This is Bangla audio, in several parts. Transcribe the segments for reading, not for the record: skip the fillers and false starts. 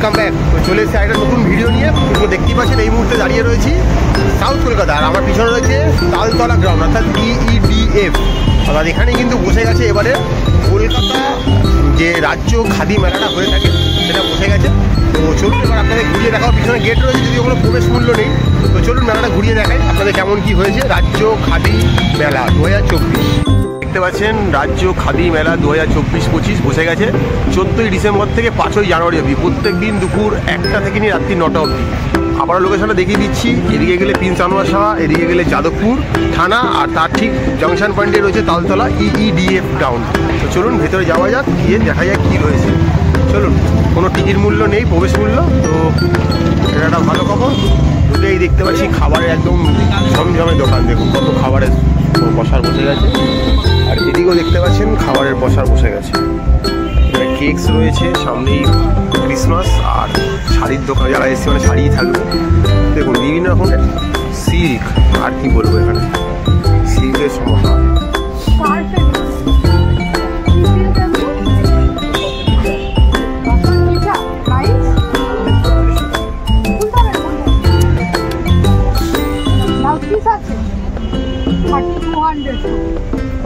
Welcome back. তো চলে এসেছি একটা নতুন ভিডিও নিয়ে। তো দেখতেই পাচ্ছেন এই মুহূর্তে দাঁড়িয়ে রয়েছি সাউথ কলকাতা, আর আমার পিছনে রয়েছে তালতলা গ্রাউন্ড অর্থাৎ DEDF। আর এখানে কিন্তু বসে গেছে এবারে কলকাতা যে রাজ্য খাদি মেলাটা হয়ে থাকে সেটা বসে গেছে। তো চলুন এবার আপনাদের ঘুরিয়ে দেখাও। পিছনে গেট রয়েছে, যদি কোনো প্রবেশ মূল্য নেই। তো চলুন মেলাটা ঘুরিয়ে দেখাই আপনাদের কেমন কি হয়েছে। রাজ্য খাদি মেলা 2024 দেখতে পাচ্ছেন, রাজ্য খাদি মেলা 2024-25 বসে গেছে 14ই ডিসেম্বর থেকে 5ই জানুয়ারি অবধি, প্রত্যেক দিন দুপুর 1টা থেকে নিয়ে রাত্রি 9টা অবধি। আবার লোকেশনটা দেখিয়ে দিচ্ছি, এদিকে গেলে প্রিন্স আনোয়ার শাহ, এদিকে গেলে যাদবপুর থানা, আর তার ঠিক জাংশন পয়েন্টে রয়েছে তালতলা EEDF গ্রাউন্ড। তো চলুন ভেতরে যাওয়া যাক, গিয়ে দেখা যাক কী রয়েছে। চলুন, কোনো টিকিট মূল্য নেই, প্রবেশ মূল্য। তো এটা একটা ভালো খবর। ঢুকেই দেখতে পাচ্ছি খাবারের একদম ঝমঝমে দোকান। দেখুন কত খাবারের বসার বসে গেছে, আর এদিকেও দেখতে পাচ্ছেন খাবারের বসার বসে গেছে। এখানে কেকস রয়েছে, সামনেই ক্রিসমাস, আর শাড়ির দোকান যারা এসছে মানে শাড়িই থাকবে। দেখুন বিভিন্ন রকমের সিল্ক, আর কি বলবো, এখানে সিল্কের সমস্যা।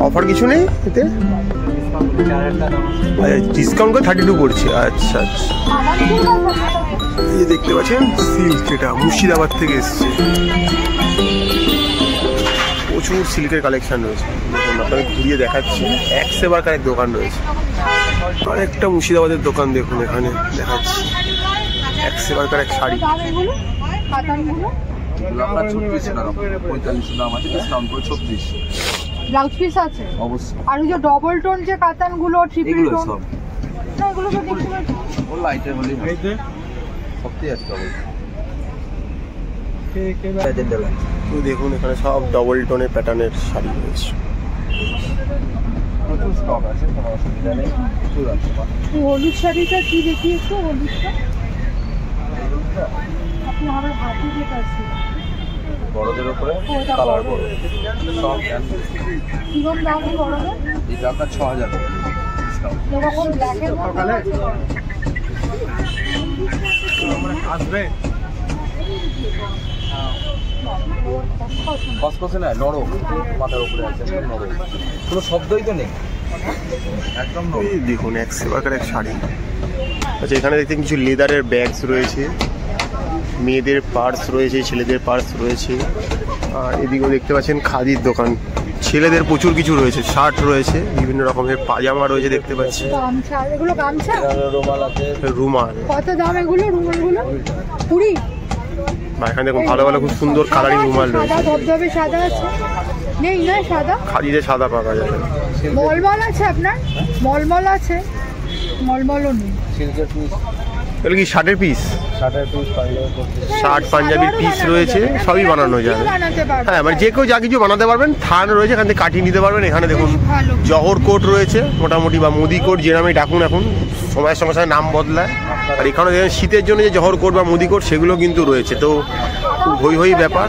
অফার কিছু নেই এতে? ডিসকাউন্ট করে 32 পড়ছে। আচ্ছা আচ্ছা, এই দেখতে পাচ্ছেন সিল্ক, এটা মুর্শিদাবাদ থেকে এসছে। প্রচুর সিল্কের কালেকশন রয়েছে। দেখুন আপনাকে ঘুরিয়ে দেখাচ্ছি, এক সেবার এক দোকান রয়েছে। আরেকটা মুর্শিদাবাদের দোকান দেখুন, এখানে দেখাচ্ছি এক সেবার এক শাড়ি। ব্লাউজ পিস আছে অবশ্যই। আর ওই যে ডবল টোন যে কাতানগুলো, ট্রিপল টোন, না এগুলো তো দেখতে পাচ্ছি ও লাইটের হলি এইতে সবই আছে ডবল। তো দেখুন এখানে সব ডবল টোনের প্যাটার্নের শাড়ি রয়েছে। নতুন স্টক আছে, কোনো অসুবিধা নেই। এই হলুদ শাড়িটা কি দেখি একটু, হলুদটা আপনি আমার হাতে যেটা আছে বড়দের উপরে কালার করো সব কিরকম দাম বড়দের? এটা আপনার 6000 এরকম ব্ল্যাকের মধ্যে আসবে কসকসে না, নরম মাথার উপরে আছে, নরম, কোনো শব্দই তো নেই, একদম নরম। দেখুন এক সেবার এক শাড়ি। আচ্ছা, এখানে দেখতে কিছু লেদারের ব্যাগস রয়েছে, মেয়েদের পার্স রয়েছে, ছেলেদের পার্স রয়েছে। আর এদিকেও দেখতে পাচ্ছেন খাদির দোকান, ছেলেদের প্রচুর কিছু রয়েছে, শার্ট রয়েছে, বিভিন্ন রকমের পাজামা রয়েছে দেখতে পাচ্ছি। গামছা, এগুলো গামছা, রুমাল আছে, রুমাল। কত দাম এগুলো রুমালগুলো? 20। এখানে দেখুন ভালো ভালো খুব সুন্দর কালারিং রুমাল রয়েছে। সাদা ধবধবে সাদা আছে, নেই না সাদা? খাদিতে সাদা পাওয়া যাবে। মলমল আছে আপনার? মলমল আছে, মলমলও নেই। সিল্কের পিস, এগুলো কি শার্টের পিস? শার্টের পিস, শার্ট পাঞ্জাবির পিস রয়েছে, সবই বানানো যাবে। হ্যাঁ, মানে যে কেউ যা কিছু বানাতে পারবেন। থান রয়েছে, এখান থেকে কাটিয়ে নিতে পারবেন। এখানে দেখুন জহর কোট রয়েছে মোটামুটি, বা মুদি কোট যে নামে ডাকুন, এখন সময়ের সঙ্গে সঙ্গে নাম বদলায়। আর এখানে দেখেন শীতের জন্য যে জহর কোট বা মুদি কোট সেগুলো কিন্তু রয়েছে। তো খুব হই হই ব্যাপার।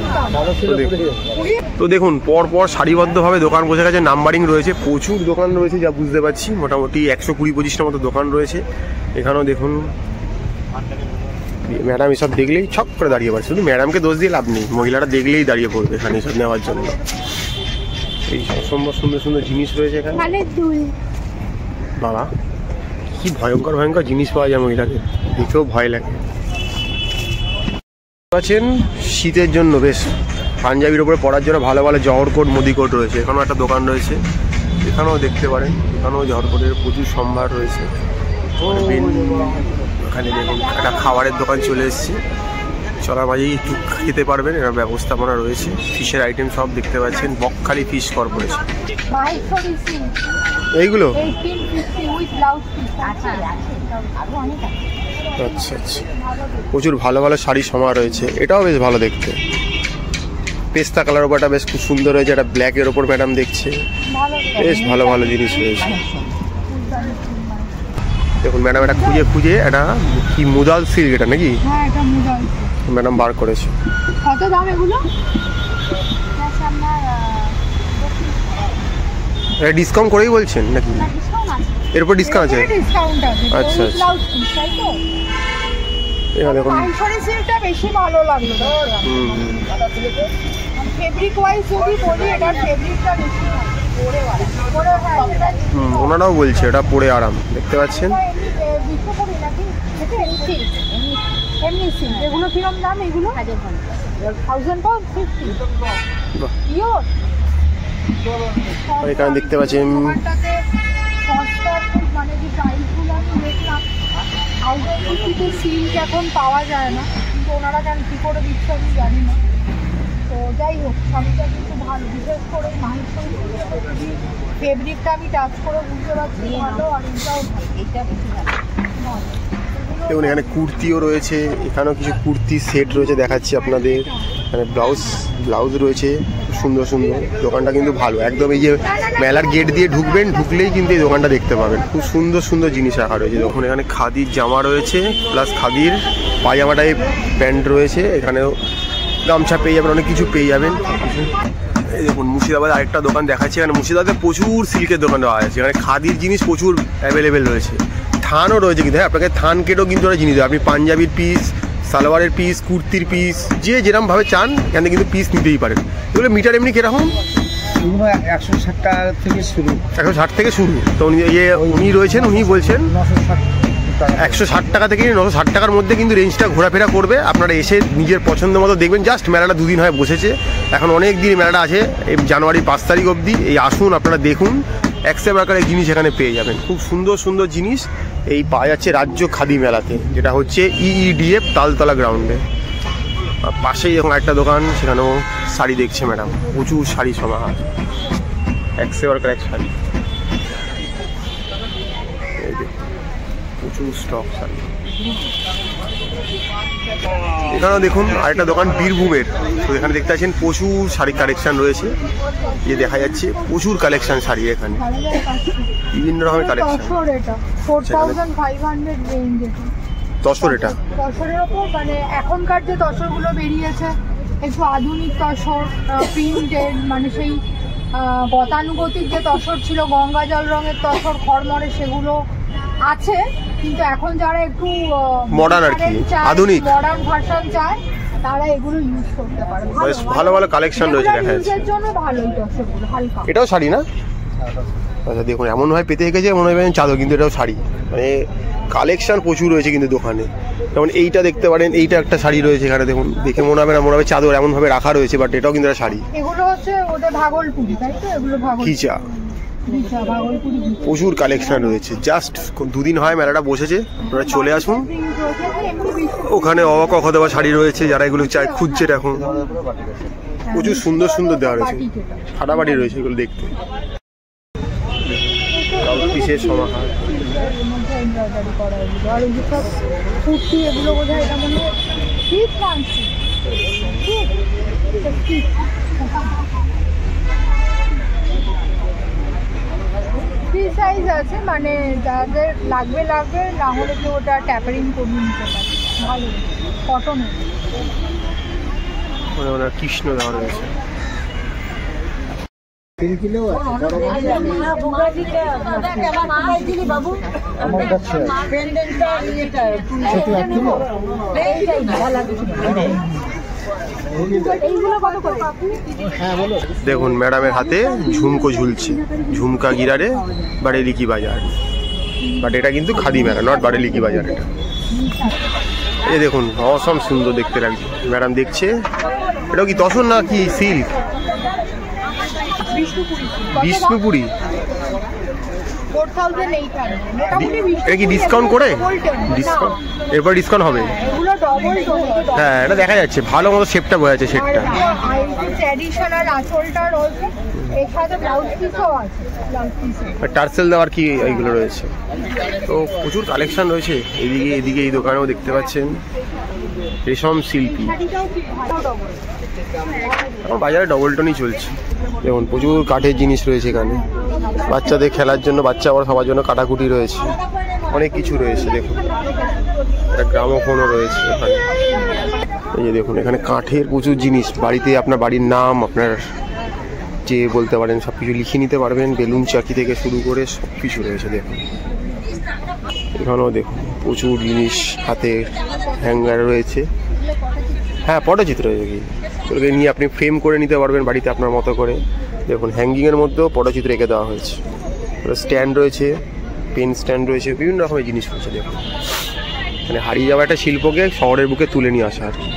তো দেখুন পর পর সারিবদ্ধভাবে দোকান বসে গেছে, নাম্বারিং রয়েছে, প্রচুর দোকান রয়েছে যা বুঝতে পারছি। মোটামুটি 120-25টার মতো দোকান রয়েছে। এখানেও দেখুন ম্যাডাম এসব দেখলেই ছক করে দাঁড়িয়ে পড়ে। শুধু ম্যাডামকে দোষ দিয়ে লাভ নেই, মহিলারা দেখলেই দাঁড়িয়ে পড়বে এখানে এসব নেওয়ার জন্য। এই অসম্ভব সুন্দর সুন্দর জিনিস রয়েছে এখানে। বাবা কি ভয়ঙ্কর ভয়ঙ্কর জিনিস পাওয়া যায়, মহিলাদের দেখেও ভয় লাগে। পাচ্ছেন শীতের জন্য বেশ পাঞ্জাবির ওপরে পরার জন্য ভালো ভালো জহর কোট, মুদি কোট রয়েছে। এখানেও একটা দোকান রয়েছে, এখানেও দেখতে পারেন, এখানেও জহর কোটের প্রচুর সম্ভার রয়েছে। এখানে দেখুন একটা খাবারের দোকান চলে এসেছে, চলার মাঝেই একটু খেতে পারবেন, এর ব্যবস্থাপনা রয়েছে। ফিশের আইটেম সব দেখতে পাচ্ছেন, বকখালি ফিশ কর্পোরেশন। এইগুলো আচ্ছা আচ্ছা, প্রচুর ভালো ভালো শাড়ির সমার রয়েছে। এটাও বেশ ভালো দেখতে, পেস্তা কালার ওপরটা বেশ খুব সুন্দর হয়েছে। এটা ব্ল্যাকের ওপর ম্যাডাম দেখছে, বেশ ভালো ভালো জিনিস রয়েছে। দেখুন ম্যাডাম এটা খুঁজে খুঁজে এটা কি মুদাল সিল্ক, এটা নাকি? হ্যাঁ, এটা মুদাল ম্যাডাম বার করেছে। কত দাম এগুলো? এটা ডিসকাউন্ট করেই বলছেন নাকি? এরপর ডিসকাউন্ট আছে? ডিসকাউন্ট আছে। আচ্ছা আচ্ছা, এখানে দেখুন মাইসরি সিল্কটা বেশি ভালো লাগলো। ফেব্রিক ওয়াইজ যদি বলি এটার ফেব্রিকটা বেশি ভালো। ওনারাও বলছে এটা পরে আরাম, দেখতে পাচ্ছেন। এমনি সিল্ক এগুলো কিরম দাম? এগুলো 1000 পাউন্ড 50 পিওর। এখানে দেখতে পাচ্ছেন মানে যে প্রাইসগুলো আমি দেখলাম 1050 সিল্ক এখন পাওয়া যায় না, কিন্তু ওনারা কেন কী করে দিচ্ছে আমি জানি না। তো যাই হোক, শাড়িটা কিন্তু ভালো, বিশেষ করে মাহির ফেব্রিকটা আমি টাচ করে বুঝতে পারছি ভালো, আর এটাও এটা বেশি ভালো। দেখুন এখানে কুর্তিও রয়েছে, এখানেও কিছু কুর্তি সেট রয়েছে দেখাচ্ছি আপনাদের। এখানে ব্লাউজ রয়েছে সুন্দর সুন্দর। দোকানটা কিন্তু ভালো একদম, এই যে মেলার গেট দিয়ে ঢুকবেন, ঢুকলেই কিন্তু এই দোকানটা দেখতে পাবেন। খুব সুন্দর সুন্দর জিনিস রাখা রয়েছে। দেখুন এখানে খাদির জামা রয়েছে, প্লাস খাদির পায়জামা টাইপ প্যান্ট রয়েছে। এখানেও গামছা পেয়ে যাবেন, অনেক কিছু পেয়ে যাবেন। এই দেখুন মুর্শিদাবাদ আরেকটা দোকান দেখাচ্ছি। এখানে মুর্শিদাবাদে প্রচুর সিল্কের দোকান দেওয়া আছে, এখানে খাদির জিনিস প্রচুর অ্যাভেলেবেল রয়েছে। থানও রয়েছে, কিন্তু হ্যাঁ আপনাকে থান কেটেও কিন্তু ওরা জিনিস দেয়। আপনি পাঞ্জাবির পিস, সালোয়ারের পিস, কুর্তির পিস, যে যেরকমভাবে চান এখানে কিন্তু পিস নিতেই পারেন। এগুলো মিটার এমনি কিরকম? 160 টাকা থেকে শুরু। 160 থেকে শুরু। তো উনি রয়েছেন, উনি বলছেন 160 টাকা থেকে 960 টাকার মধ্যে কিন্তু রেঞ্জটা ঘোরাফেরা করবে। আপনারা এসে নিজের পছন্দ মতো দেখবেন। জাস্ট মেলাটা দুদিন হয় বসেছে, এখন অনেক দিন মেলাটা আছে, এই জানুয়ারি 5 তারিখ অবধি। এই আসুন, আপনারা দেখুন, এক্সেপ আকারের জিনিস এখানে পেয়ে যাবেন। খুব সুন্দর সুন্দর জিনিস এই পাওয়া যাচ্ছে রাজ্য খাদি মেলাতে, যেটা হচ্ছে EEDF তালতলা গ্রাউন্ডে। পাশেই এখন একটা দোকান, সেখানেও শাড়ি দেখছে ম্যাডাম, প্রচুর শাড়ি সমাহার, এক্সেপ আকারের শাড়ি, এই যে প্রচুর স্টক শাড়ি। এখানেও দেখুন আরেকটা দোকান বীরভূমের, তো এখানে দেখতে পাচ্ছেন প্রচুর শাড়ি কালেকশন রয়েছে। যে দেখা যাচ্ছে প্রচুর কালেকশন শাড়ি, এখানে বিভিন্ন রকমের কালেকশন। 4500 রেঞ্জ। তসর, এটা তসরের ওপর মানে এখনকার যে তসরগুলো বেরিয়েছে একটু আধুনিক তসর, প্রিন্টেড, মানে সেই গতানুগতিক যে তসর ছিল, গঙ্গা জল রঙের তসর, খড়মড়ে, সেগুলো আছে। কিন্তু এখন যারা একটু মডার্ন আর কি, আধুনিক মডার্ন ভার্সন চায়, তারা এগুলো ইউজ করতে পারে। ভালো ভালো কালেকশন রয়েছে দেখা যাচ্ছে। এর জন্য ভালোই তসরগুলো হালকা। এটাও শাড়ি না? আচ্ছা দেখুন, এমন হয় পেতে গেছে মনে হয় চাদর, কিন্তু এটাও শাড়ি। মানে কালেকশন প্রচুর রয়েছে কিন্তু দোকানে। যেমন এইটা দেখতে পারেন, এইটা একটা শাড়ি রয়েছে এখানে, দেখুন দেখে মনে হবে না, মনে হবে চাদর, এমনভাবে রাখা রয়েছে, বাট এটাও কিন্তু একটা শাড়ি। এগুলো হচ্ছে ওদের ভাগলপুরি, তাই তো? এগুলো ভাগলপুরি খিচা। প্রচুর কালেকশন রয়েছে। জাস্ট দুদিন হয় মেলাটা বসেছে, আপনারা চলে আসুন। ওখানে অবাক দেওয়া শাড়ি রয়েছে, যারা এগুলো চায় খুঁজছে এখন। প্রচুর সুন্দর সুন্দর দেওয়া রয়েছে, ফাটাফাটি রয়েছে এগুলো দেখতে। পিসের সমাহার, কুর্তি, এগুলো বোধহয় এটা মনে হয় ফ্রি সাইজ আছে, মানে যাদের লাগবে, না হলে তো ওটা ট্যাপারিং করে নিতে পারে। ভালো কটনের কৃষ্ণ দেওয়া রয়েছে। দেখুন ম্যাডামের হাতে ঝুমকো ঝুলছে, ঝুমকা গিরারে বারেলিকি বাজার। বাট এটা কিন্তু খাদি মেলা, নট বারেলিকি বাজার। এটা এই দেখুন অসম সুন্দর দেখতে লাগছে। ম্যাডাম দেখছে, এটাও কি তসর না কি সিল্ক? বিষ্ণুপুরি। এটা কি ডিসকাউন্ট করে? ডিসকাউন্ট এরপর ডিসকাউন্ট হবে? হ্যাঁ এটা দেখা যাচ্ছে, ভালো মতো শেপটা বোঝা যাচ্ছে, শেপটা। টার্সেল দেওয়ার কি এইগুলো রয়েছে। তো প্রচুর কালেকশন রয়েছে এদিকে এই দোকানেও দেখতে পাচ্ছেন রেশম শিল্পী। এখন বাজারে ডবল টনই চলছে। দেখুন প্রচুর কাঠের জিনিস রয়েছে এখানে, বাচ্চাদের খেলার জন্য, বাচ্চা বড় সবার জন্য কাটাকুটি রয়েছে, অনেক কিছু রয়েছে। দেখুন একটা গ্রামোফোনও রয়েছে এখানে। এই যে দেখুন এখানে কাঠের প্রচুর জিনিস, বাড়িতে আপনার বাড়ির নাম, আপনার যে বলতে পারেন সব কিছু লিখে নিতে পারবেন। বেলুন চাকি থেকে শুরু করে সব কিছু রয়েছে। দেখুন এখানেও দেখুন প্রচুর জিনিস, হাতের হ্যাঙ্গার রয়েছে। হ্যাঁ, পটচিত্র কি ওকে নিয়ে আপনি ফ্রেম করে নিতে পারবেন বাড়িতে আপনার মতো করে। দেখুন হ্যাঙ্গিংয়ের মধ্যেও পটচিত্র এঁকে দেওয়া হয়েছে। স্ট্যান্ড রয়েছে, পেন স্ট্যান্ড রয়েছে, বিভিন্ন রকমের জিনিস রয়েছে। দেখুন মানে হারিয়ে যাওয়া একটা শিল্পকে শহরের বুকে তুলে নিয়ে আসা আর কি।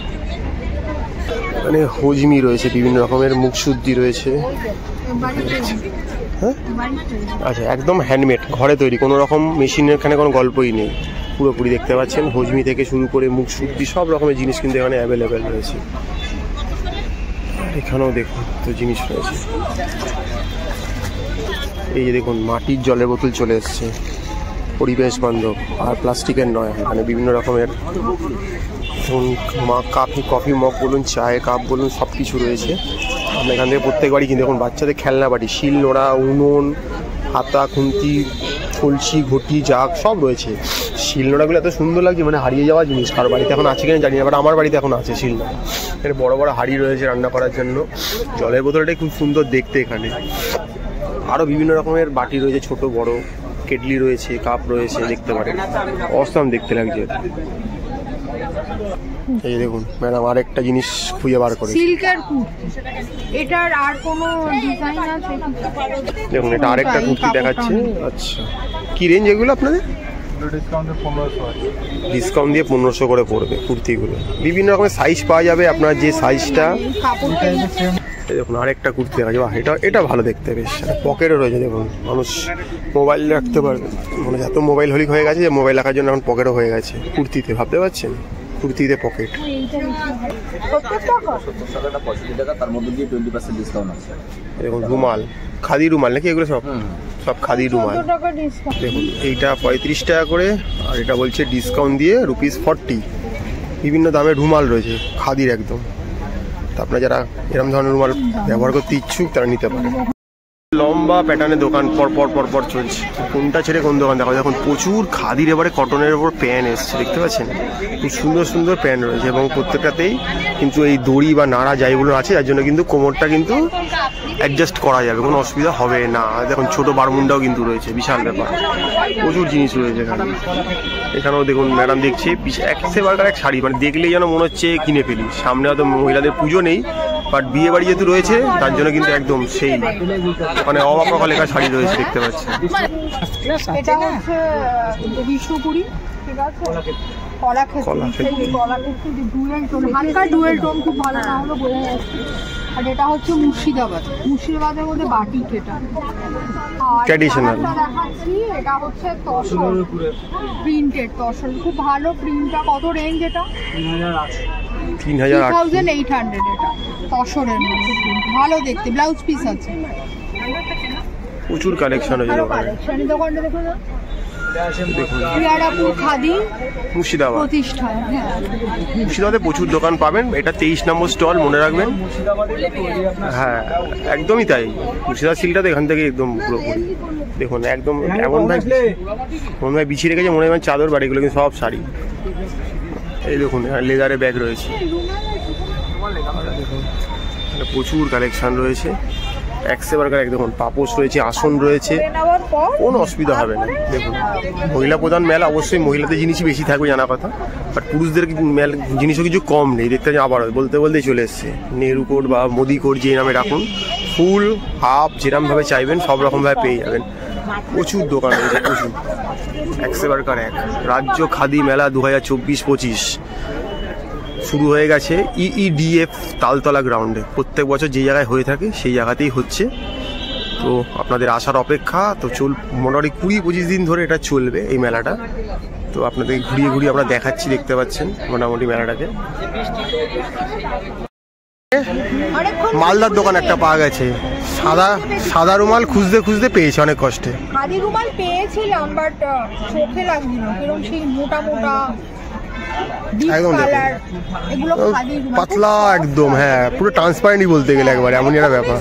এখানে হজমি রয়েছে, বিভিন্ন রকমের মুখশুদ্ধি রয়েছে। হ্যাঁ, আচ্ছা, একদম হ্যান্ডমেড, ঘরে তৈরি, কোনো রকম মেশিনের এখানে কোনো গল্পই নেই। পুরোপুরি দেখতে পাচ্ছেন হজমি থেকে শুরু করে মুখশুদ্ধি সব রকমের জিনিস কিন্তু এখানে অ্যাভেলেবেল রয়েছে। এখানেও দেখুন তো জিনিস রয়েছে। এই যে দেখুন মাটির জলের বোতল চলে এসছে, পরিবেশ বান্ধব আর প্লাস্টিকের নয়। এখানে বিভিন্ন রকমের কফি মগ বলুন, চায়ের কাপ বলুন, সব কিছু রয়েছে। আমরা এখান থেকে প্রত্যেকবারই কিন্তু দেখুন বাচ্চাদের খেলনা বাটি, শিল নোড়া, উনুন, হাতা, খুন্তি, কলসি, ঘটি, জাগ সব রয়েছে। শিলনোড়াগুলো এত সুন্দর লাগছে, মানে হারিয়ে যাওয়া জিনিস। কারো বাড়িতে এখন আছে কিনা জানি না, বাট আমার বাড়িতে এখন আছে শিলনোড়া। এখানে বড় বড় হাঁড়ি রয়েছে রান্না করার জন্য। জলের বোতলটাই খুব সুন্দর দেখতে। এখানে আরও বিভিন্ন রকমের বাটি রয়েছে, ছোট বড়, কেটলি রয়েছে, কাপ রয়েছে, দেখতে পারেন। অসাম দেখতে লাগছে। এই দেখুন ম্যাডাম আরেকটা জিনিস খুঁজে বার করে, সিল্কের কুর্তি। এটার আর কোনো ডিজাইন আছে? দেখুন এটা আরেকটা কুর্তি দেখাচ্ছে। আচ্ছা, কি রেঞ্জ এগুলো আপনাদের? ডিসকাউন্ট দিয়ে 1500 করে পড়বে কুর্তিগুলো। বিভিন্ন রকমের সাইজ পাওয়া যাবে, আপনার যে সাইজটা। দেখুন আরেকটা কুর্তি দেখা যাবে, এটা ভালো দেখতে, বেশ পকেটও রয়েছে। দেখুন মানুষ মোবাইল রাখতে পারবে, মানে এত মোবাইল হোলিক হয়ে গেছে যে মোবাইল রাখার জন্য এখন পকেটও হয়ে গেছে কুর্তিতে, ভাবতে পারছেন? কুর্তিতে পকেট। তার মধ্যে দিয়ে 20% ডিসকাউন্ট আছে। দেখুন রুমাল, খাদি রুমাল নাকি এগুলো? সব খাদি রুমাল। দেখুন এইটা 35 টাকা করে, আর এটা বলছে ডিসকাউন্ট দিয়ে ₹40। বিভিন্ন দামের রুমাল রয়েছে খাদির একদম। তো আপনারা যারা এরকম ধরনের রুমাল ব্যবহার করতে ইচ্ছুক তারা নিতে পারে। লম্বা প্যাটার্নের দোকান পর চলছে, কোনটা ছেড়ে কোন দোকান দেখা। দেখুন প্রচুর খাদির এবারে কটনের ওপর প্যান এসছে, দেখতে পাচ্ছেন? খুব সুন্দর সুন্দর প্যান রয়েছে এবং প্রত্যেকটাতেই কিন্তু এই দড়ি বা নাড়া যাইগুলো আছে, যার জন্য কিন্তু কোমরটা কিন্তু অ্যাডজাস্ট করা যাবে, কোনো অসুবিধা হবে না। দেখুন ছোটো বারমুন্ডাও কিন্তু রয়েছে, বিশাল ব্যাপার। প্রচুর জিনিস রয়েছে এখানে। এখানেও দেখুন ম্যাডাম দেখছে এক শাড়ি, মানে দেখলেই যেন মনে হচ্ছে কিনে ফেলি। সামনে হয়তো মহিলাদের পুজো নেই, বাট বিয়ে বাড়ি যেহেতু রয়েছে তার জন্য কিন্তু একদম সেই মানে অবাক লেখা শাড়ি রয়েছে, দেখতে পাচ্ছেন। এটা হচ্ছে বিষ্ণুপুরি, ঠিক আছে? হালকা ডুয়েল টোন, খুব ভালো না হলো বোঝা যাচ্ছে। আর এটা হচ্ছে মুর্শিদাবাদের মধ্যে বাটিক। এটা ট্র্যাডিশনাল দেখাচ্ছি। এটা হচ্ছে তসর প্রিন্টেড, তসর খুব ভালো প্রিন্টটা। কত রেঞ্জ এটা? 3800। এটা তসরের মধ্যে ভালো দেখতে, ব্লাউজ পিস আছে, প্রচুর কালেকশন আছে দোকানটা দেখুন। খাদি মুর্শিদাবাদ প্রতিষ্ঠান। মুর্শিদাবাদে প্রচুর দোকান পাবেন। এটা 23 নম্বর স্টল, মনে রাখবেন। হ্যাঁ একদমই তাই, মুর্শিদাবাদ সিলটা তো এখান থেকে একদম পুরোপুরি। দেখুন একদম এমন ভাই বিছিয়ে রেখেছে, মনে হয় চাদর বাড়িগুলো, কিন্তু সব শাড়ি। এই দেখুন লেদারের ব্যাগ রয়েছে, প্রচুর কালেকশন রয়েছে। দেখুন পাপোশ রয়েছে, আসন রয়েছে, কোনো অসুবিধা হবে না। দেখুন মহিলা প্রধান মেলা, অবশ্যই মহিলাদের জিনিসই বেশি থাকবে জানা কথা, বাট পুরুষদের জিনিসও কিছু কম নেই। দেখতে আবার বলতেই চলে এসছে নেহরু কোট বা মোদি কোট, যে নামে রাখুন, ফুল হাফ যেরকমভাবে চাইবেন সব রকমভাবে পেয়ে যাবেন। প্রচুর দোকান রয়েছে, প্রচুর। এক রাজ্য খাদি মেলা 2024-25 শুরু হয়ে গেছে EEDF তালতলা গ্রাউন্ডে। প্রত্যেক বছর যে জায়গায় হয়ে থাকে সেই জায়গাতেই হচ্ছে। তো আপনাদের আসার অপেক্ষা। তো মোটামুটি 20-25 দিন ধরে এটা চলবে এই মেলাটা। তো আপনাদের ঘুরিয়ে আমরা দেখাচ্ছি, দেখতে পাচ্ছেন মোটামুটি মেলাটাকে। মালদার দোকান একটা পাওয়া গেছে, সাদা রুমাল খুঁজতে পেয়েছে অনেক কষ্টে। খাদি রুমাল পেয়েছিলাম, বাট চোখে লাগছিল, কারণ সেই মোটা একদম পাতলা একদম। হ্যাঁ পুরো ট্রান্সপারেন্টই বলতে গেলে একবারে, এমনই একটা ব্যাপার।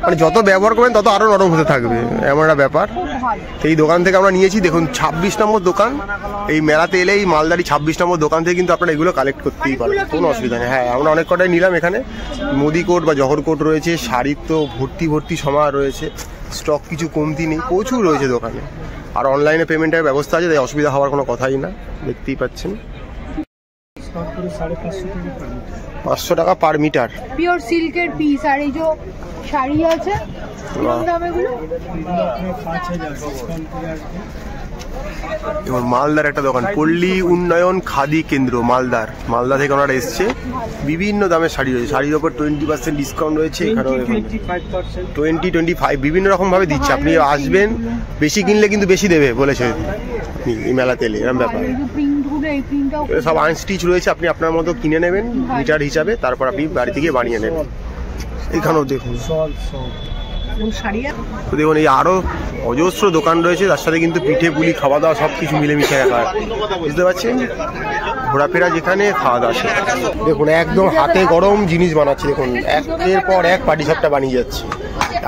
মানে যত ব্যবহার করবেন তত আরো নরম হতে থাকবে, এমন একটা ব্যাপার। এই দোকান থেকে আমরা নিয়েছি। দেখুন 26 নম্বর দোকান। এই মেলাতে এলে এই মালদারি 26 নম্বর দোকান থেকে কিন্তু আপনারা এগুলো কালেক্ট করতেই পারেন, কোনো অসুবিধা নেই। হ্যাঁ আমরা অনেক কটাই নিলাম এখানে। মোদি কোট বা জহর কোট রয়েছে, শাড়ির তো ভর্তি সমাহার রয়েছে, স্টক কিছু কমতি নেই, প্রচুর রয়েছে দোকানে। আর অনলাইনে পেমেন্টের ব্যবস্থা আছে, তাই অসুবিধা হওয়ার কোনো কথাই না। দেখতেই পাচ্ছেন 500 টাকা পার মিটার পিওর সিল্কের পিস। আর এই যে শাড়ি আছে কোন দামে গুলো? এবং মালদার একটা দোকান, পল্লী উন্নয়ন খাদি কেন্দ্র, মালদা থেকে ওনারা এসছে। বিভিন্ন দামের শাড়ি রয়েছে, শাড়ির ওপর 20% ডিসকাউন্ট রয়েছে। এখানেও 20-25 বিভিন্ন রকম ভাবে দিচ্ছে। আপনি আসবেন, বেশি কিনলে কিন্তু বেশি দেবে বলেছে এই মেলাতে এলে, এরকম ব্যাপার। সব আনস্টিচ রয়েছে, আপনি আপনার মতো কিনে নেবেন মিটার হিসাবে, তারপর আপনি বাড়ি থেকে বানিয়ে নেবেন। এখানেও দেখুন তো দেখুন, এই আরো অজস্র দোকান রয়েছে, তার সাথে কিন্তু পিঠে পুলি খাওয়া দাওয়া সব কিছু মিলেমিশে রাখা, বুঝতে পারছেন? ঘোরাফেরা যেখানে, খাওয়া দাওয়া সেখানে। দেখুন একদম হাতে গরম জিনিস বানাচ্ছে, দেখুন একের পর এক পাটিসাপটা বানিয়ে যাচ্ছে।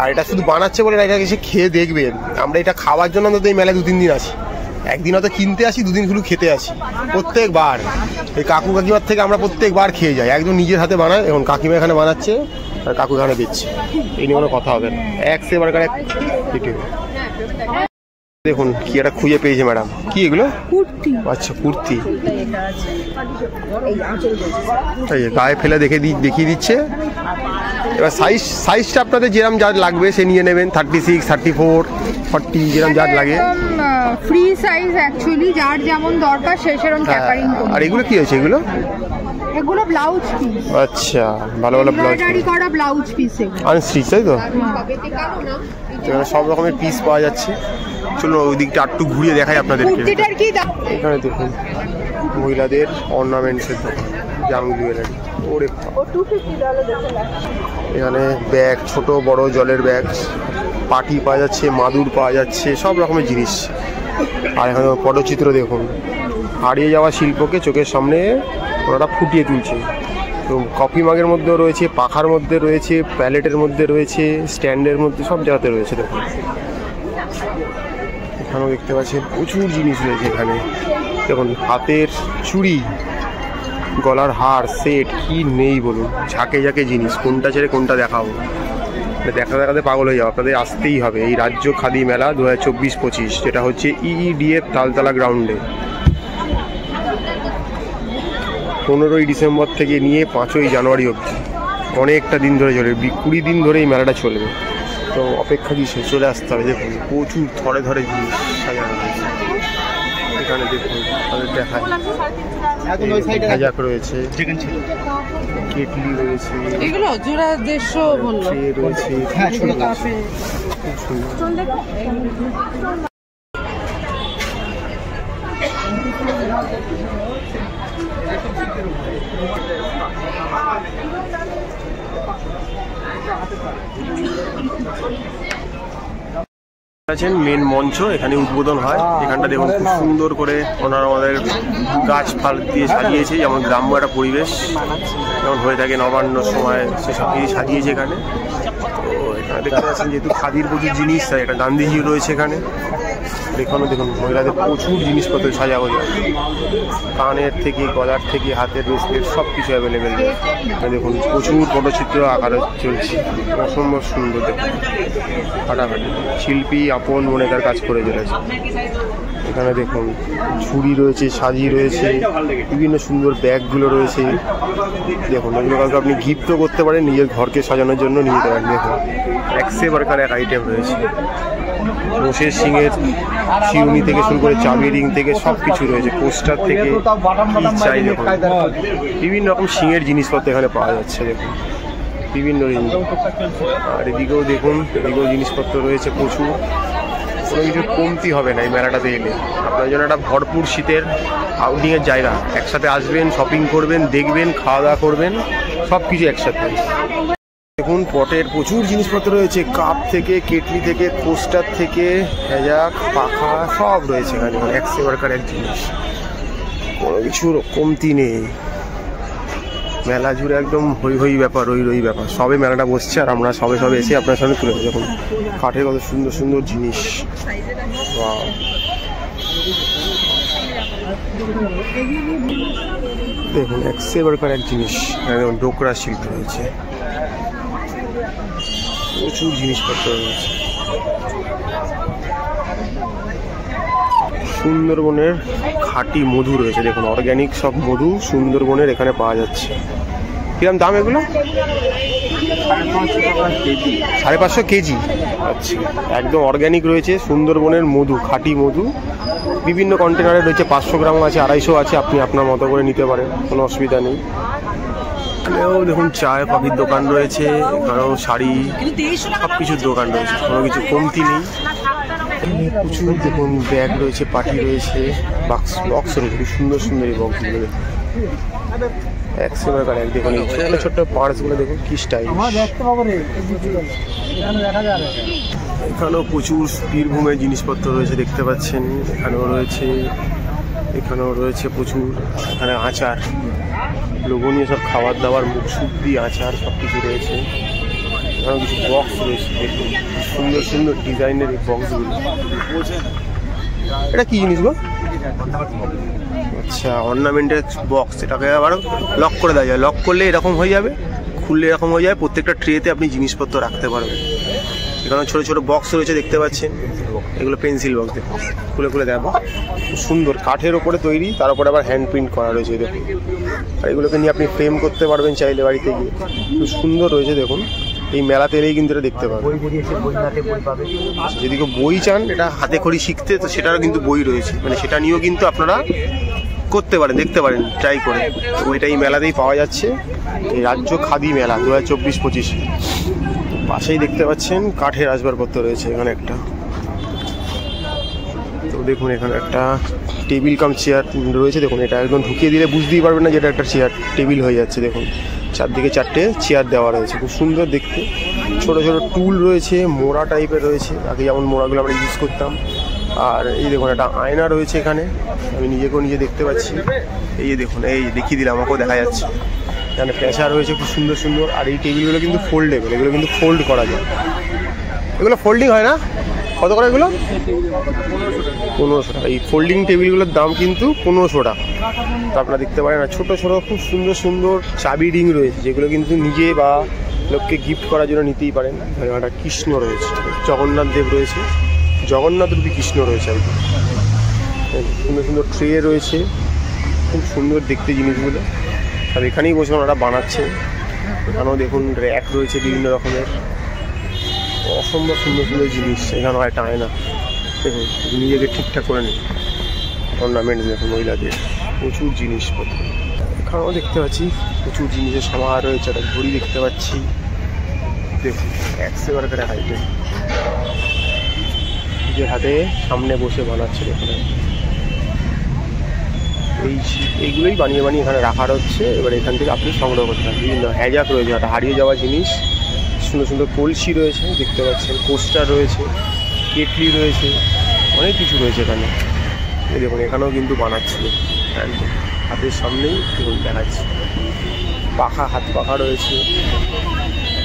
আর এটা শুধু বানাচ্ছে বলে এটাকে এসে খেয়ে দেখবেন। আমরা এটা খাওয়ার জন্য অন্তত এই মেলায় 2-3 দিন আসি, একদিন হয়তো কিনতে আসি, 2 দিন শুধু খেতে আসি প্রত্যেকবার। এই কাকু কাকিমার থেকে আমরা প্রত্যেকবার খেয়ে যাই, একদম নিজের হাতে বানায়। এখন কাকিমা এখানে বানাচ্ছে আর কাকু এখানে দিচ্ছে, এই নিয়ে কোনো কথা হবে না। দেখুন কি একটা খুঁজে পেয়েছে ম্যাডাম, কি এগুলো? কুর্তি। আচ্ছা কুর্তি, গায়ে ফেলে দেখিয়ে দিচ্ছে। এবার সাইজটা আপনাদের যেরকম যা লাগবে সে নিয়ে নেবেন, 36, 34, 40 যেরকম যা লাগে। ফ্রি সাইজ অ্যাকচুয়ালি, যার যেমন দরকার সে সেরকম ট্যাপারিং করে। আর এগুলো কি হয়েছে? এগুলো ব্লাউজ পিস। আচ্ছা, ভালো ব্লাউজ পিস আনস্টিচ, তাই তো? এখানে সব রকমের পিস পাওয়া যাচ্ছে। চলুন ওই দিকটা একটু ঘুরিয়ে দেখাই আপনাদেরকে। এখানে দেখুন মহিলাদের অর্নামেন্টসের দোকান, জাম জুয়েলারি। ওরে এখানে ব্যাগ, ছোট বড় জলের ব্যাগ, পাটি পাওয়া যাচ্ছে, মাদুর পাওয়া যাচ্ছে, সব রকমের জিনিস। আর এখানে পটচিত্র দেখুন, হারিয়ে যাওয়া শিল্পকে চোখের সামনে ওনারা ফুটিয়ে তুলছে। তো কফি মাগের মধ্যেও রয়েছে, পাখার মধ্যে রয়েছে, প্যালেটের মধ্যে রয়েছে, স্ট্যান্ডের মধ্যে, সব জায়গাতে রয়েছে। দেখুন এখানেও দেখতে পাচ্ছেন প্রচুর জিনিস রয়েছে এখানে। দেখুন হাতের চুড়ি, গলার হার, সেট, কি নেই বলুন, ঝাঁকে ঝাঁকে জিনিস, কোনটা ছেড়ে কোনটা দেখাবো। দেখাতে পাগল হয়ে যাও, আপনাদের আসতেই হবে এই রাজ্য খাদি মেলা 2024-25, যেটা হচ্ছে EEDF তালতলা গ্রাউন্ডে। 15ই ডিসেম্বর থেকে নিয়ে 5ই জানুয়ারি অবধি অনেকটা দিন ধরে চলবে, 20 দিন ধরে এই মেলাটা চলবে। তো অপেক্ষা কি, চলে আসতে হবে। দেখুন প্রচুর ধরে জিনিস সাজানো রয়েছে এখানে। দেখুন দেখায় হাজাক রয়েছে, কেটলি রয়েছে, এগুলো জোড়া 150 বললো রয়েছে, খুব সুন্দর। আছেন মেন মঞ্চ, এখানে উদ্বোধন হয়। এখানটা দেখুন খুব সুন্দর করে ওনারা আমাদের গাছ ফাল দিয়ে সাজিয়েছে, যেমন গ্রাম্য একটা পরিবেশ যেমন হয়ে থাকে নবান্নর সময়, সেসব কিছু সাজিয়েছে এখানে। তো এখানে দেখতে পাচ্ছেন যেহেতু খাদির প্রচুর জিনিস, তাই একটা গান্ধীজি রয়েছে এখানে। এখানেও দেখুন মহিলাদের প্রচুর জিনিসপত্র সাজা হয়ে যায়, কানের থেকে, গলার থেকে, হাতের ব্রেসলেট, সব কিছু অ্যাভেলেবেল। দেখুন প্রচুর পটচিত্র আকারে চলছে, অসম্ভব সুন্দর। দেখুন ফাটাফাটি শিল্পী আপন মনে তার কাজ করে চলেছে। এখানে দেখুন ঝুড়ি রয়েছে, সাজি রয়েছে, বিভিন্ন সুন্দর ব্যাগগুলো রয়েছে। দেখুন এগুলো কাউকে আপনি গিফটও করতে পারেন, নিজের ঘরকে সাজানোর জন্য নিয়ে যেতে পারেন। দেখুন একসেবারকার এক আইটেম রয়েছে, মোষের সিংয়ের শিউনি থেকে শুরু করে চাবি রিং থেকে সব কিছু রয়েছে, পোস্টার থেকে চাই। দেখুন বিভিন্ন রকম সিংয়ের জিনিসপত্র এখানে পাওয়া যাচ্ছে। দেখুন বিভিন্ন রিং। আর এদিকেও দেখুন, এদিকেও জিনিসপত্র রয়েছে প্রচুর, কোনো কিছু কমতি হবে না এই মেলাটাতে এলে। আপনার জন্য একটা ভরপুর শীতের আউটিংয়ের জায়গা। একসাথে আসবেন, শপিং করবেন, দেখবেন, খাওয়া দাওয়া করবেন, সব কিছু একসাথে। দেখুন পটের প্রচুর জিনিসপত্র রয়েছে, কাপ থেকে, কেটলি থেকে, পোস্টার থেকে, হ্যাজাক, পাখা, সব রয়েছে এখানে। একসেবারকার এক জিনিস, কোনো কিছুর কমতি নেই। মেলা জুড়ে একদম হই ব্যাপার, রই ব্যাপার। সবে মেলাটা বসছে আর আমরা সবে এসে আপনার সামনে তুলে ধরি। দেখুন কাঠের কত সুন্দর সুন্দর জিনিস, দেখুন একসেবারকার এক জিনিস। একদম ডোকরা শিল্প রয়েছে, প্রচুর জিনিসপত্র রয়েছে। সুন্দরবনের খাঁটি মধু রয়েছে, দেখুন অর্গ্যানিক সব মধু সুন্দরবনের এখানে পাওয়া যাচ্ছে। কিরকম দাম এগুলো? 550 কেজি। আচ্ছা, একদম অর্গ্যানিক রয়েছে সুন্দরবনের মধু, খাঁটি মধু। বিভিন্ন কন্টেনারে রয়েছে, 500 গ্রাম আছে, 250 আছে, আপনি আপনার মতো করে নিতে পারেন, কোনো অসুবিধা নেই। এখানেও দেখুন চায় কফির দোকান রয়েছে, এখানেও শাড়ি, সব কিছুর দোকান রয়েছে, কোনো কিছু কমতি নেই। প্রচুর দেখুন ব্যাগ রয়েছে, পাটি রয়েছে, বক্স রয়েছে, খুব সুন্দর সুন্দর এই বক্সগুলো। এক সেবার এক দেখুন, এখানে ছোট্ট পার্সগুলো দেখুন কি স্টাইল। এখানেও প্রচুর বীরভূমের জিনিসপত্র রয়েছে দেখতে পাচ্ছেন, এখানেও রয়েছে প্রচুর। এখানে আচার, লোভনীয় সব খাবার দাবার, মুখ শুদ্ধি আচার সব কিছু রয়েছে। এখানেও কিছু বক্স রয়েছে, দেখুন সুন্দর সুন্দর ডিজাইনের এই বক্সগুলো। এটা কি জিনিস গো? আচ্ছা, অর্নামেন্টের বক্স। এটাকে আবার লক করে দেওয়া যায়, লক করলে এরকম হয়ে যাবে, খুললে এরকম হয়ে যাবে, প্রত্যেকটা ট্রেতে আপনি জিনিসপত্র রাখতে পারবেন। এখানে ছোটো ছোটো বক্স রয়েছে দেখতে পাচ্ছেন, এগুলো পেন্সিল বক্স, দেখুন খুলে খুলে দেখো, খুব সুন্দর কাঠের ওপরে তৈরি, তার উপরে আবার হ্যান্ড প্রিন্ট করা রয়েছে দেখুন। আর এগুলোকে নিয়ে আপনি ফ্রেম করতে পারবেন চাইলে বাড়িতে গিয়ে, খুব সুন্দর রয়েছে দেখুন। এই মেলাতে এলেই কিন্তু এটা দেখতে পাবেন। যদি কেউ বই চান এটা হাতে খড়ি শিখতে, তো সেটারও কিন্তু বই রয়েছে, মানে সেটা নিয়েও কিন্তু আপনারা করতে পারেন, দেখতে পারেন ট্রাই করে। তো ওইটা এই মেলাতেই পাওয়া যাচ্ছে, এই রাজ্য খাদি মেলা 2024-25। পাশেই দেখতে পাচ্ছেন কাঠের আসবাবপত্র রয়েছে এখানে একটা। তো দেখুন এখানে একটা টেবিল কাম চেয়ার রয়েছে, দেখুন এটা একদম ঢুকিয়ে দিলে বুঝতেই পারবেন না যেটা একটা চেয়ার, টেবিল হয়ে যাচ্ছে। দেখুন চারদিকে 4টে চেয়ার দেওয়া রয়েছে, খুব সুন্দর দেখতে। ছোট ছোট টুল রয়েছে, মোড়া টাইপের রয়েছে, আগে যেমন মোড়াগুলো আমরা ইউজ করতাম। আর এই দেখুন একটা আয়না রয়েছে এখানে, আমি নিজেকেও নিজে দেখতে পাচ্ছি। এই যে দেখুন, এই দেখিয়ে দিলাম, আমাকেও দেখা যাচ্ছে। এখানে প্রেসার রয়েছে খুব সুন্দর সুন্দর। আর এই টেবিলগুলো কিন্তু ফোল্ডেবল, এগুলো কিন্তু ফোল্ড করা যায়। এগুলো ফোল্ডিং হয় না? কত করে এগুলো? 1500 টাকা। এই ফোল্ডিং টেবিলগুলোর দাম কিন্তু 1500 টাকা। তো আপনারা দেখতে পারেন, আর ছোটো ছোটো খুব সুন্দর সুন্দর চাবি রিং রয়েছে, যেগুলো কিন্তু নিজে বা লোককে গিফট করার জন্য নিতেই পারেন। একটা কৃষ্ণ রয়েছে, জগন্নাথ দেব রয়েছে, জগন্নাথ রূপী কৃষ্ণ রয়েছে আর কি। সুন্দর সুন্দর ট্রে রয়েছে, খুব সুন্দর দেখতে জিনিসগুলো। আর এখানেই বসে ওনারা বানাচ্ছে। এখানেও দেখুন র্যাক রয়েছে বিভিন্ন রকমের, অসম্ভব সুন্দর সুন্দর জিনিস। এখানেও একটা আয়না, দেখুন নিজেকে ঠিকঠাক করে নিন। অর্নামেন্ট দেখুন মহিলাদের, প্রচুর জিনিসপত্র। এখানেও দেখতে পাচ্ছি প্রচুর জিনিসের সমাহার রয়েছে, একটা ঘড়ি দেখতে পাচ্ছি, দেখুন 100 টাকা আইটেম। নিজের হাতে সামনে বসে বানাচ্ছে দেখুন। এইগুলোই বানিয়ে বানিয়ে এখানে রাখা হচ্ছে। এবার এখান থেকে আপনি সংগ্রহ করতে পারেন। বিভিন্ন হ্যাজাক রয়েছে, একটা হারিয়ে যাওয়া জিনিস, সুন্দর সুন্দর কলসি রয়েছে দেখতে পাচ্ছেন, কোস্টার রয়েছে, কেটলি রয়েছে, অনেক কিছু রয়েছে এখানে। এই দেখুন এখানেও কিন্তু বানাচ্ছে একদম হাতের সামনেই, দেখুন দেখাচ্ছে। পাখা, হাত পাখা রয়েছে,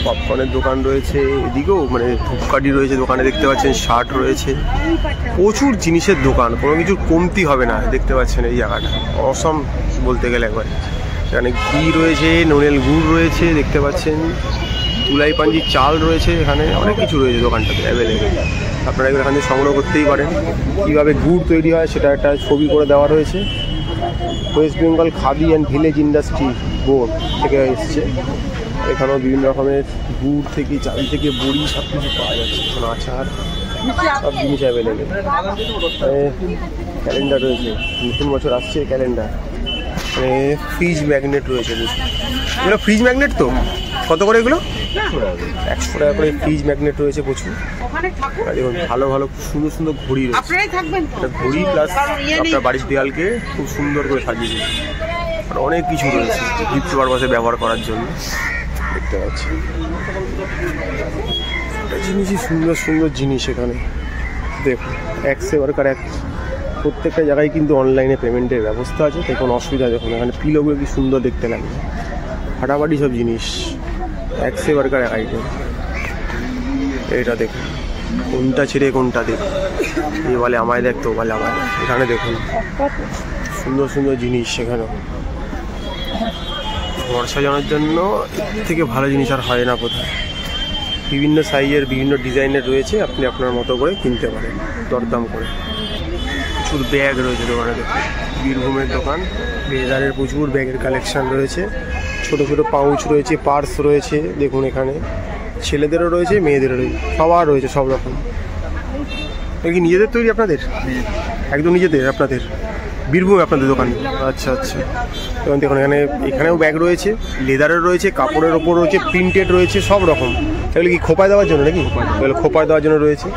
পপকর্নের দোকান রয়েছে, এদিকেও মানে ধূপকাঠি রয়েছে দোকানে দেখতে পাচ্ছেন, শার্ট রয়েছে, প্রচুর জিনিসের দোকান, কোনো কিছুর কমতি হবে না। দেখতে পাচ্ছেন এই জায়গাটা অসম বলতে গেলে একবার। এখানে ঘি রয়েছে, নড়েল গুড় রয়েছে দেখতে পাচ্ছেন, তুলাই পাঞ্জি চাল রয়েছে, এখানে অনেক কিছু রয়েছে দোকানটাতে অ্যাভেলেবেল। আপনারা এখান থেকে সংগ্রহ করতেই পারেন। কীভাবে গুড় তৈরি হয় সেটা একটা ছবি করে দেওয়া রয়েছে। West Bengal khadi and village industry board থেকে এসছে। এখানেও বিভিন্ন রকমের গুড় থেকে, চাল থেকে, বড়ি সব কিছু পাওয়া যাচ্ছে, কোনো আচার, সব জিনিস অ্যাভেলেবেল। ক্যালেন্ডার রয়েছে, নতুন বছর আসছে ক্যালেন্ডার। ফ্রিজ ম্যাগনেট রয়েছে, এগুলো ফ্রিজ ম্যাগনেট তো কত করে এগুলো? 100 টাকা করে ফ্রিজ ম্যাগনেট রয়েছে প্রচুর। আর দেখুন ভালো ভালো সুন্দর সুন্দর ঘড়ি রয়েছে, একটা ঘড়ি প্লাস আপনার বাড়ির দেয়ালকে খুব সুন্দর করে সাজিয়ে দিয়েছে। আর অনেক কিছু রয়েছে গিফট পারপাসে ব্যবহার করার জন্য দেখতে পাচ্ছি। একটা জিনিসই সুন্দর সুন্দর জিনিস এখানে দেখুন, এক সেবারকার এক। প্রত্যেকটা জায়গায় কিন্তু অনলাইনে পেমেন্টের ব্যবস্থা আছে, তাই কোনো অসুবিধা দেখুন। এখানে পিলোগুলো কি সুন্দর দেখতে লাগে, ফাটাফাটি সব জিনিস, এক সেবারকার এক আইটেম। এটা দেখুন কোনটা ছেড়ে কোনটা দেখুন, এ বলে আমায় দেখতো, বলে আমায়। এখানে দেখুন সুন্দর সুন্দর জিনিস, সেখানেও ঘর সাজানোর জন্য এর থেকে ভালো জিনিস আর হয় না কোথায়। বিভিন্ন সাইজের বিভিন্ন ডিজাইনের রয়েছে, আপনি আপনার মতো করে কিনতে পারেন দরদাম করে। প্রচুর প্রচুর ব্যাগ রয়েছে দোকানে, দেখুন বীরভূমের দোকান, লেদারের প্রচুর ব্যাগের কালেকশন রয়েছে, ছোট ছোট পাউচ রয়েছে, পার্স রয়েছে, দেখুন এখানে ছেলেদেরও রয়েছে, মেয়েদেরও রয়েছে, সবার রয়েছে সব রকম। এটা কি নিজেদের তৈরি আপনাদের? একদম নিজেদের আপনাদের? বীরভূমে আপনাদের দোকান? আচ্ছা আচ্ছা। এবং দেখুন এখানেও ব্যাগ রয়েছে, লেদারের রয়েছে, কাপড়ের ওপর রয়েছে, প্রিন্টেড রয়েছে, সব রকম। এগুলো কি খোপায় দেওয়ার জন্য নাকি? এগুলো খোপায় দেওয়ার জন্য রয়েছে।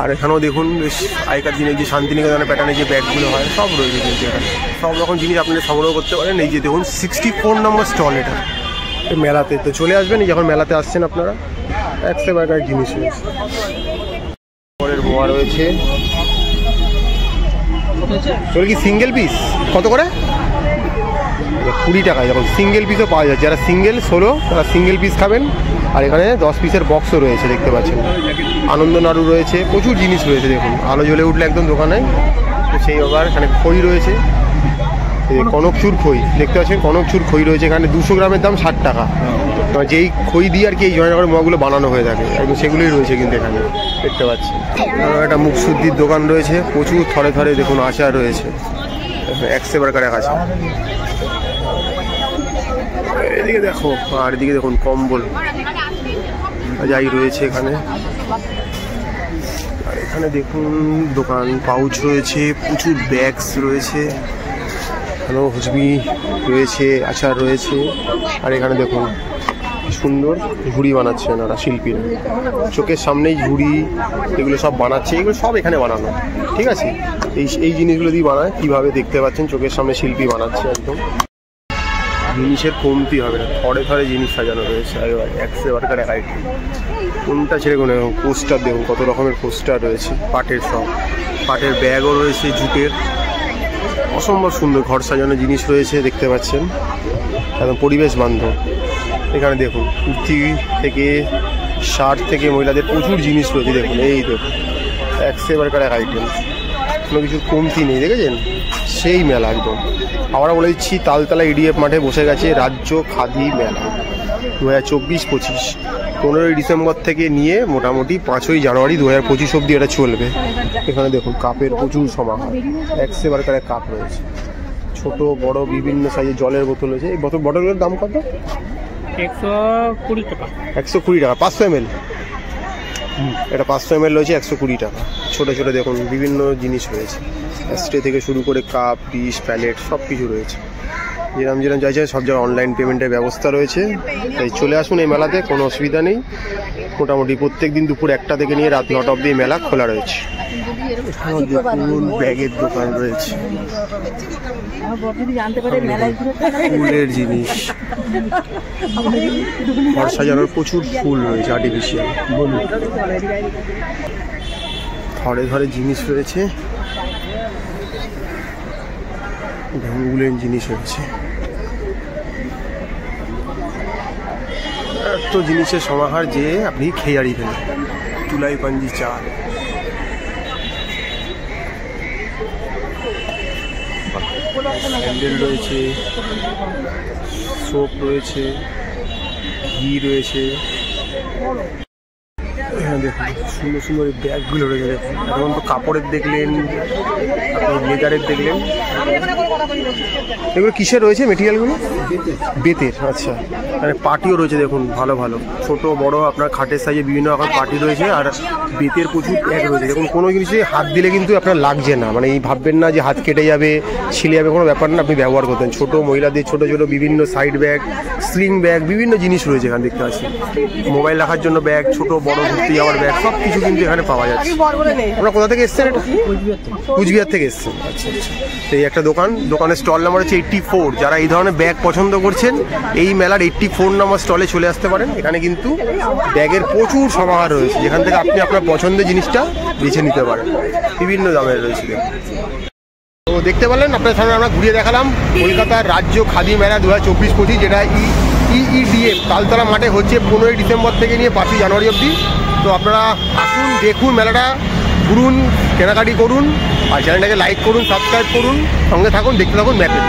আর এখানেও দেখুন বেশ আগেকার দিনে যে শান্তিনিকেতনের প্যাটার্নে যে ব্যাগগুলো হয় সব রয়েছে কিন্তু এখানে, সব রকম জিনিস আপনারা সংগ্রহ করতে পারেন। এই যে দেখুন 64 নম্বর স্টল এটা মেলাতে। তো চলে আসবেন, যখন মেলাতে আসছেন আপনারা, একেবারে জিনিস রয়েছে। পরের বোয়া রয়েছে, চলে কি সিঙ্গেল পিস কত করে? 20 টাকায়। যখন সিঙ্গেল পিসও পাওয়া যায়, যারা সিঙ্গেল 16 তারা সিঙ্গেল পিস খাবেন। আর এখানে 10 পিসের বক্সও রয়েছে, দেখতে পাচ্ছেন। আনন্দ নাড়ু রয়েছে, প্রচুর জিনিস রয়েছে দেখুন, আলো জ্বলে উঠলে একদম দোকানে। তো সেই আবার এখানে খই রয়েছে, কনকচুর খই দেখতে পাচ্ছেন, কনকচুর খই রয়েছে এখানে। 200 গ্রামের দাম 60 টাকা। যেই খই দিয়ে আর কি এই জয়নগরের মোয়াগুলো বানানো হয়ে থাকে, একদম সেগুলোই রয়েছে কিন্তু এখানে দেখতে পাচ্ছি। একটা মুখশুদ্ধির দোকান রয়েছে, প্রচুর থরে থরে দেখুন আচার রয়েছে, 100 টাকার এক আচার। এদিকে দেখো, আর এদিকে দেখুন কম্বল যাই রয়েছে এখানে। আর এখানে দেখুন দোকান, পাউচ রয়েছে, প্রচুর ব্যাগস রয়েছে, এখানেও হুজবি রয়েছে, আচার রয়েছে। আর এখানে দেখুন সুন্দর ঝুড়ি বানাচ্ছে ওনারা, শিল্পীরা চোখের সামনেই ঝুড়ি এগুলো সব বানাচ্ছে, এগুলো সব এখানে বানানো, ঠিক আছে। এই জিনিসগুলো দিয়ে বানায়, কীভাবে দেখতে পাচ্ছেন চোখের সামনে শিল্পী বানাচ্ছে। একদম জিনিসের কমতি হবে না, থরে থরে জিনিস সাজানো রয়েছে, 100 টাকার এক আইটেম। কোনটা ছেড়ে কোনো পোস্টার দেখুন, কত রকমের পোস্টার রয়েছে, পাটের সব, পাটের ব্যাগও রয়েছে, জুটের, অসম্ভব সুন্দর ঘর সাজানো জিনিস রয়েছে দেখতে পাচ্ছেন, একদম পরিবেশ বান্ধব। এখানে দেখুন কুর্তি থেকে শার্ট থেকে মহিলাদের প্রচুর জিনিস রয়েছে দেখুন, এই দেখুন 100 টাকার এক আইটেম, কোনো কিছুর কমতি নেই, দেখেছেন সেই মেলা একদম। আমরা বলে দিচ্ছি, তালতলা ইডিএফ মাঠে বসে গেছে রাজ্য খাদি মেলা 2024-25, 15ই ডিসেম্বর থেকে নিয়ে মোটামুটি 5ই জানুয়ারি 2025 অবধি এটা চলবে। এখানে দেখুন কাপের প্রচুর সমাহার, 100 টাকার কাপ রয়েছে, ছোট বড় বিভিন্ন সাইজের জলের বোতল রয়েছে। এই বটলগুলোর দাম কত? 120 টাকা। 120 টাকা 500 ml। এটা 500 ml রয়েছে 120 টাকা। ছোটো ছোটো দেখুন বিভিন্ন জিনিস রয়েছে, স্ট্রে থেকে শুরু করে কাপ, ডিশ, প্যালেট সব কিছু রয়েছে। যেরকম যেরকম চাইছে সব জায়গায় অনলাইন পেমেন্টের ব্যবস্থা রয়েছে। তাই চলে আসুন এই মেলাতে, কোনো অসুবিধা নেই। মোটামুটি প্রত্যেক দিন দুপুর 1টা থেকে নিয়ে রাত 9টা অবধি মেলা খোলা রয়েছে। দেখুন ব্যাগের দোকান রয়েছে, ফুলের জিনিস, ঘর সাজানোর প্রচুর ফুল রয়েছে, আর্টিফিশিয়াল ঘরে ঘরে জিনিস রয়েছে, উলের জিনিস রয়েছে, এত জিনিসের সমাহার যে আপনি খেয়ে হারিয়ে ফেলেন। চুলাই পাঞ্জি চাল, স্যান্ডেল রয়েছে, সোপ রয়েছে, ঘি রয়েছে। হ্যাঁ দেখুন সুন্দর সুন্দর ব্যাগগুলো রয়েছে, দেখুন এখন তো কাপড়ের দেখলেন, আপনি লেদারের দেখলেন। এগুলো কিসের রয়েছে মেটেরিয়ালগুলো? বেতের। আচ্ছা, মানে পাটিও রয়েছে দেখুন, ভালো ভালো ছোট বড় আপনার খাটের সাইজে বিভিন্ন রকম পাটি রয়েছে। আর বেতের প্রচুর ব্যাগ রয়েছে দেখুন, কোনো জিনিসে হাত দিলে কিন্তু আপনার লাগছে না, মানে এই ভাববেন না যে হাত কেটে যাবে, ছিলে যাবে, কোনো ব্যাপার না, আপনি ব্যবহার করতেন। ছোট মহিলাদের ছোট ছোট বিভিন্ন সাইড ব্যাগ, স্লিং ব্যাগ, বিভিন্ন জিনিস রয়েছে এখানে দেখতে পাচ্ছি। মোবাইল রাখার জন্য ব্যাগ, ছোট বড় ঘুরতে যাওয়ার ব্যাগ, সব কিছু কিন্তু এখানে পাওয়া যাচ্ছে। আপনারা কোথা থেকে এসছেন? এটা কুচবিহার থেকে এসছেন। আচ্ছা আচ্ছা। এই একটা দোকান, দোকানের স্টল নাম্বার হচ্ছে 84। যারা এই ধরনের ব্যাগ পছন্দ করছেন এই মেলার 84 নম্বর স্টলে চলে আসতে পারেন। এখানে কিন্তু ব্যাগের প্রচুর সমাহার রয়েছে, যেখান থেকে আপনি আপনার পছন্দের জিনিসটা বেছে নিতে পারেন, বিভিন্ন দামের রয়েছে। তো দেখতে পেলেন, আপনার সামনে আমরা ঘুরিয়ে দেখালাম কলকাতার রাজ্য খাদি মেলা 2024-25, যেটা ইডিএফ তালতলা মাঠে হচ্ছে 15ই ডিসেম্বর থেকে নিয়ে 5ই জানুয়ারি অবধি। তো আপনারা আসুন, দেখুন মেলাটা, ঘুরুন, কেনাকাটি করুন, আর চ্যানেলটাকে লাইক করুন, সাবস্ক্রাইব করুন, সঙ্গে থাকুন, দেখতে থাকুন ম্যাপে।